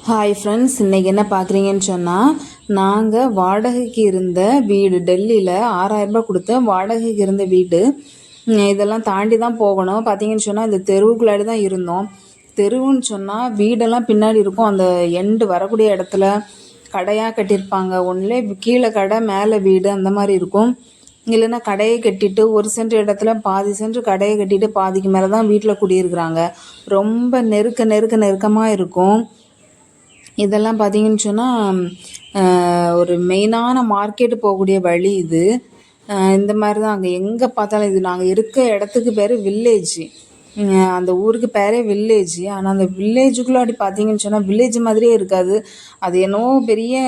Hi friends, இன்றைக்கி என்ன பார்க்குறீங்கன்னு சொன்னால், நாங்கள் வாடகைக்கு இருந்த வீடு டெல்லியில் 6000 ரூபாய் கொடுத்து வாடகைக்கு இருந்த வீடு. இதெல்லாம் தாண்டி தான் போகணும். பார்த்தீங்கன்னு சொன்னால் இந்த தெருவுக்குள்ளாடி தான் இருந்தோம். தெருவுன்னு சொன்னால் வீடெல்லாம் பின்னாடி இருக்கும். அந்த எண்டு வரக்கூடிய இடத்துல கடையாக கட்டியிருப்பாங்க. ஒன்றுலே கீழே கடை மேலே வீடு அந்த மாதிரி இருக்கும். இல்லைன்னா கடையை கட்டிட்டு ஒரு சென்ட் இடத்துல பாதி சென்ட் கடையை கட்டிட்டு பாதிக்கு மேலே தான் வீட்டில் குடியிருக்கிறாங்க. ரொம்ப நெருக்கமாக இருக்கும். இதெல்லாம் பார்த்தீங்கன்னு சொன்னால் ஒரு மெயினான மார்க்கெட்டு போகக்கூடிய வழி இது. இந்த மாதிரி தான் அங்கே எங்கே பார்த்தாலும் இது. நாங்கள் இருக்க இடத்துக்கு பேர் வில்லேஜ். அந்த ஊருக்கு பேரே வில்லேஜ். ஆனால் அந்த வில்லேஜுக்குள்ளாடி பார்த்தீங்கன்னு சொன்னால் வில்லேஜ் மாதிரியே இருக்காது. அது என்னவோ பெரிய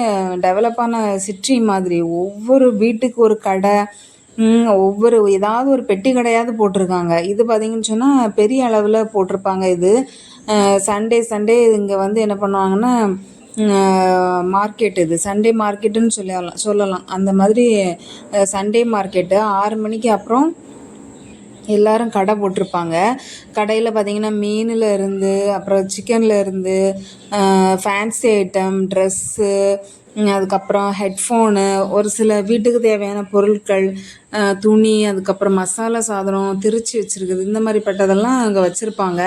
டெவலப்பான சிட்டி மாதிரி. ஒவ்வொரு வீட்டுக்கு ஒரு கடை, ஏதாவது ஒரு பெட்டி கடையாவது போட்டிருக்காங்க. இது பார்த்தீங்கன்னு சொன்னால் பெரிய அளவில் போட்டிருப்பாங்க. இது சண்டே இங்கே வந்து என்ன பண்ணுவாங்கன்னா மார்க்கெட், இது சண்டே மார்க்கெட்டுன்னு சொல்லலாம். அந்த மாதிரி சண்டே மார்க்கெட்டு 6 மணிக்கு அப்புறம் எல்லோரும் கடை போட்டிருப்பாங்க. கடையில் பார்த்திங்கன்னா மீனில் இருந்து, அப்புறம் சிக்கனில் இருந்து, ஃபேன்சி ஐட்டம், ட்ரெஸ்ஸு, அதுக்கப்புறம் ஹெட்ஃபோனு, ஒரு சில வீட்டுக்கு தேவையான பொருட்கள், துணி, அதுக்கப்புறம் மசாலா சாதனம் திரிச்சு வச்சுருக்குது, இந்த மாதிரிப்பட்டதெல்லாம் அங்கே வச்சுருப்பாங்க.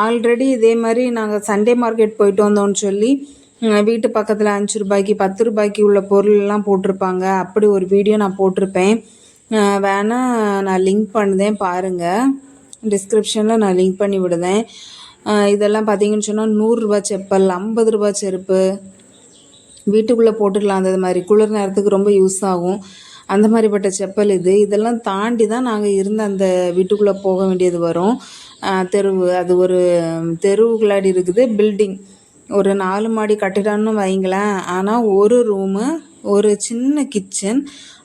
ஆல்ரெடி இதே மாதிரி நாங்கள் சண்டே மார்க்கெட் போயிட்டு வந்தோம்னு சொல்லி வீட்டு பக்கத்தில் 5 ரூபாய்க்கு 10 ரூபாய்க்கு உள்ள பொருள்லாம் போட்டிருப்பாங்க. அப்படி ஒரு வீடியோ நான் போட்டிருப்பேன். வேணால் நான் லிங்க் பண்ணுதேன் பாருங்கள். டிஸ்கிரிப்ஷனில் நான் லிங்க் பண்ணி விடுதேன். இதெல்லாம் பார்த்தீங்கன்னு சொன்னால் 100 ரூபா செப்பல், 50 ரூபா செருப்பு, வீட்டுக்குள்ளே போட்டுக்கலாம். அந்த மாதிரி குளிர் நேரத்துக்கு ரொம்ப யூஸ் ஆகும். அந்த மாதிரிப்பட்ட செப்பல் இது. இதெல்லாம் தாண்டி தான் நாங்கள் இருந்த அந்த வீட்டுக்குள்ளே போக வேண்டியது வரும். தெருவு, அது ஒரு தெருவுக்குள்ளாடி இருக்குது பில்டிங். ஒரு 4 மாடி கட்டிடம்னு வைங்களேன். ஆனால் ஒரு ரூமு, ஒரு சின்ன கிச்சன்.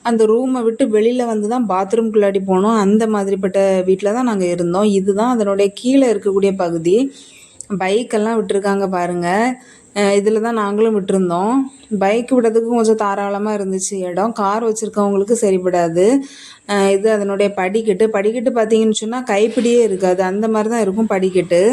அந்த ரூமை விட்டு வெளியில் வந்து தான் பாத்ரூம்குள்ளாடி போனோம். அந்த மாதிரிப்பட்ட வீட்டில் தான் நாங்கள் இருந்தோம். இதுதான் அதனுடைய கீழே இருக்கக்கூடிய பகுதி. பைக்கெல்லாம் விட்டுருக்காங்க பாருங்கள். இதில் தான் நாங்களும் விட்டுருந்தோம். பைக் விடுறதுக்கு கொஞ்சம் தாராளமாக இருந்துச்சு இடம். கார் வச்சுருக்கவங்களுக்கு சரிப்படாது. இது அதனுடைய படிக்கட்டு பார்த்தீங்கன்னு சொன்னால் கைப்பிடியே இருக்காது. அந்த மாதிரி தான் இருக்கும் படிக்கட்டு.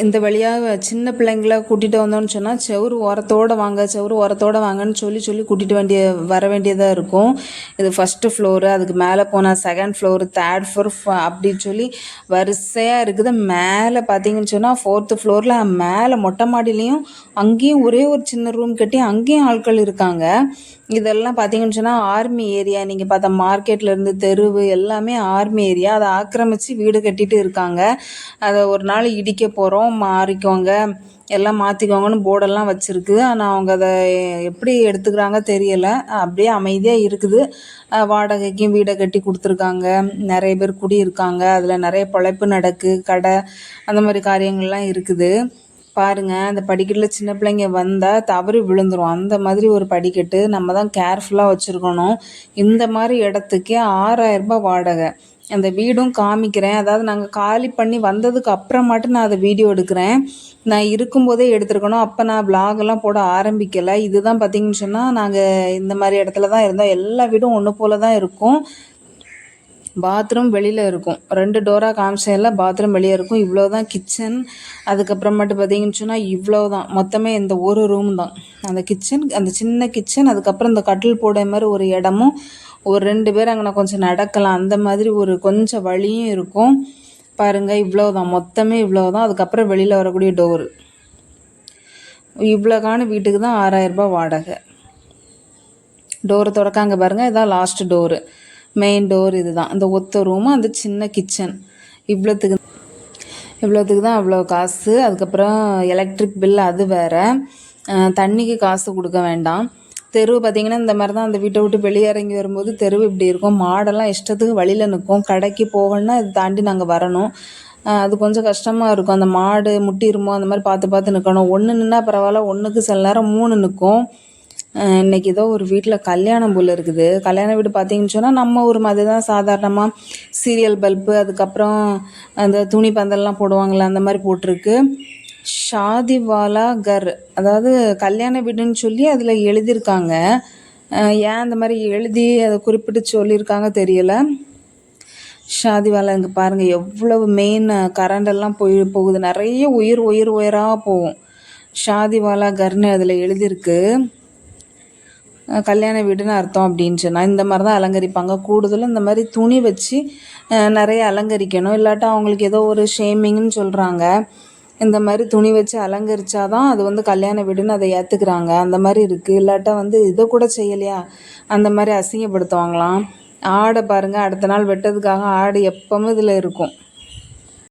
இந்த வழியாக சின்ன பிள்ளைங்கள கூட்டிகிட்டு வந்தோன்னு சொன்னால் செவுறு ஓரத்தோடு வாங்கன்னு சொல்லி கூட்டிகிட்டு வர வேண்டியதாக இருக்கும். இது ஃபஸ்ட்டு ஃப்ளோரு, அதுக்கு மேலே போனால் 2nd ஃப்ளோரு, 3rd ஃப்ளோர் அப்படின்னு சொல்லி வரிசையாக இருக்குது. மேலே பார்த்தீங்கன்னு சொன்னால் 4th ஃப்ளோரில் மேலே மொட்டை மாடிலையும் அங்கேயும் ஒரே ஒரு சின்ன ரூம் கட்டி அங்கேயும் ஆட்கள் இருக்காங்க. இதெல்லாம் பார்த்தீங்கன்னு சொன்னால் ஆர்மி ஏரியா. நீங்கள் பார்த்தா மார்க்கெட்லேருந்து தெருவு எல்லாமே ஆர்மி ஏரியா. அதை ஆக்கிரமித்து வீடு கட்டிட்டு இருக்காங்க. அதை ஒரு நாள் இடிக்க போகிறோம், மாறிக்கோங்க, எல்லாம் மாற்றிக்கோங்கன்னு போர்டெல்லாம் வச்சுருக்கு. ஆனால் அவங்க அதை எப்படி எடுத்துக்கிறாங்க தெரியலை. அப்படியே அமைதியாக இருக்குது. வாடகைக்கும் வீடை கட்டி கொடுத்துருக்காங்க. நிறைய பேர் குடியிருக்காங்க. அதில் நிறைய பொழைப்பு நடக்கு, கடை, அந்த மாதிரி காரியங்கள்லாம் இருக்குது. பாருங்கள், அந்த படிக்கட்டில் சின்ன பிள்ளைங்க வந்தால் தவறி விழுந்துடும். அந்த மாதிரி ஒரு படிக்கட்டு. நம்ம தான் கேர்ஃபுல்லாக வச்சுருக்கணும். இந்த மாதிரி இடத்துக்கே 6000 ரூபாய் வாடகை. அந்த வீடும் காமிக்கிறேன். அதாவது நாங்கள் காலி பண்ணி வந்ததுக்கு அப்புறமாட்டு நான் அதை வீடியோ எடுக்கிறேன். நான் இருக்கும்போதே எடுத்துருக்கணும். அப்போ நான் விலாகெல்லாம் போட ஆரம்பிக்கலை. இதுதான் பார்த்திங்கன்னு சொன்னால் நாங்கள் இந்த மாதிரி இடத்துல தான் இருந்தோம். எல்லா வீடும் ஒன்று போல் தான் இருக்கும். பாத்ரூம் வெளியில் இருக்கும். 2 டோராக காமிச்சதில் பாத்ரூம் வெளியே இருக்கும். இவ்வளோ தான் கிச்சன். அதுக்கப்புறமேட்டு பார்த்தீங்கன்னு சொன்னால் இவ்வளோ தான். மொத்தமே இந்த ஒரு ரூம் தான் அந்த கிச்சன், அந்த சின்ன கிச்சன். அதுக்கப்புறம் இந்த கட்டில் போட மாதிரி ஒரு இடமும், ஒரு 2 பேர் அங்கே கொஞ்சம் நடக்கலாம், அந்த மாதிரி ஒரு கொஞ்சம் வழியும் இருக்கும். பாருங்கள், இவ்வளோ தான், மொத்தமே இவ்வளோ தான். அதுக்கப்புறம் வெளியில் வரக்கூடிய டோரு. இவ்வளோக்கான வீட்டுக்கு தான் 6000 ரூபாய் வாடகை. டோரை திறக்காங்க பாருங்கள். இதான் லாஸ்ட்டு டோரு, மெயின் டோர். இது தான் அந்த ஒத்த ரூமு, அந்த சின்ன கிச்சன். இவ்வளோத்துக்கு தான் அவ்வளோ காசு. அதுக்கப்புறம் எலக்ட்ரிக் பில் அது வேறு. தண்ணிக்கு காசு கொடுக்க வேண்டாம். தெருவு பார்த்திங்கன்னா இந்த மாதிரி தான். அந்த வீட்டை விட்டு வெளியே இறங்கி வரும்போது தெருவு இப்படி இருக்கும். மாடெல்லாம் இஷ்டத்துக்கு வழியில் நிற்கும். கடைக்கு போகணுன்னா இது தாண்டி நாங்கள் வரணும். அது கொஞ்சம் கஷ்டமாக இருக்கும். அந்த மாடு முட்டிருமோ அந்த மாதிரி பார்த்து நிற்கணும். ஒன்று நின்னா பரவாயில்ல, ஒன்றுக்கு சில நேரம் 3 நிற்கும். இன்றைக்கி ஏதோ ஒரு வீட்டில் கல்யாணம் போல் இருக்குது. கல்யாண வீடு பார்த்தீங்கன்னு சொன்னால் நம்ம ஊர் மாதிரி தான். சாதாரணமாக சீரியல் பல்பு, அதுக்கப்புறம் அந்த துணி பந்தல்லாம் போடுவாங்களே, அந்த மாதிரி போட்டிருக்கு. ஷாதிவாலா கர், அதாவது கல்யாண வீடுன்னு சொல்லி அதில் எழுதியிருக்காங்க. ஏன் அந்த மாதிரி எழுதி அதை குறிப்பிட்டு சொல்லியிருக்காங்க தெரியலை. ஷாதி வாழை இங்கே பாருங்கள் எவ்வளவு மெயின் கரண்டெல்லாம் போகுது, நிறைய உயராக போகும். ஷாதி வாழா கர்னு அதில் எழுதியிருக்கு. கல்யாண வீடுன்னு அர்த்தம் அப்படின்னு சொன்னால் இந்த மாதிரி தான் அலங்கரிப்பாங்க. கூடுதலும் இந்த மாதிரி துணி வச்சு நிறைய அலங்கரிக்கணும், இல்லாட்டா அவங்களுக்கு ஏதோ ஒரு ஷேமிங்னு சொல்கிறாங்க. இந்த மாதிரி துணி வச்சு அலங்கரிச்சாதான் அது வந்து கல்யாண வீடுன்னு அதை ஏற்றுக்கிறாங்க. அந்த மாதிரி இருக்குது. இல்லாட்டா வந்து இதை கூட செய்யலையா அந்த மாதிரி அசிங்கப்படுத்துவாங்களாம். ஆடை பாருங்கள், அடுத்த நாள் வெட்டதுக்காக ஆடு எப்பவுமே இதில் இருக்கும்.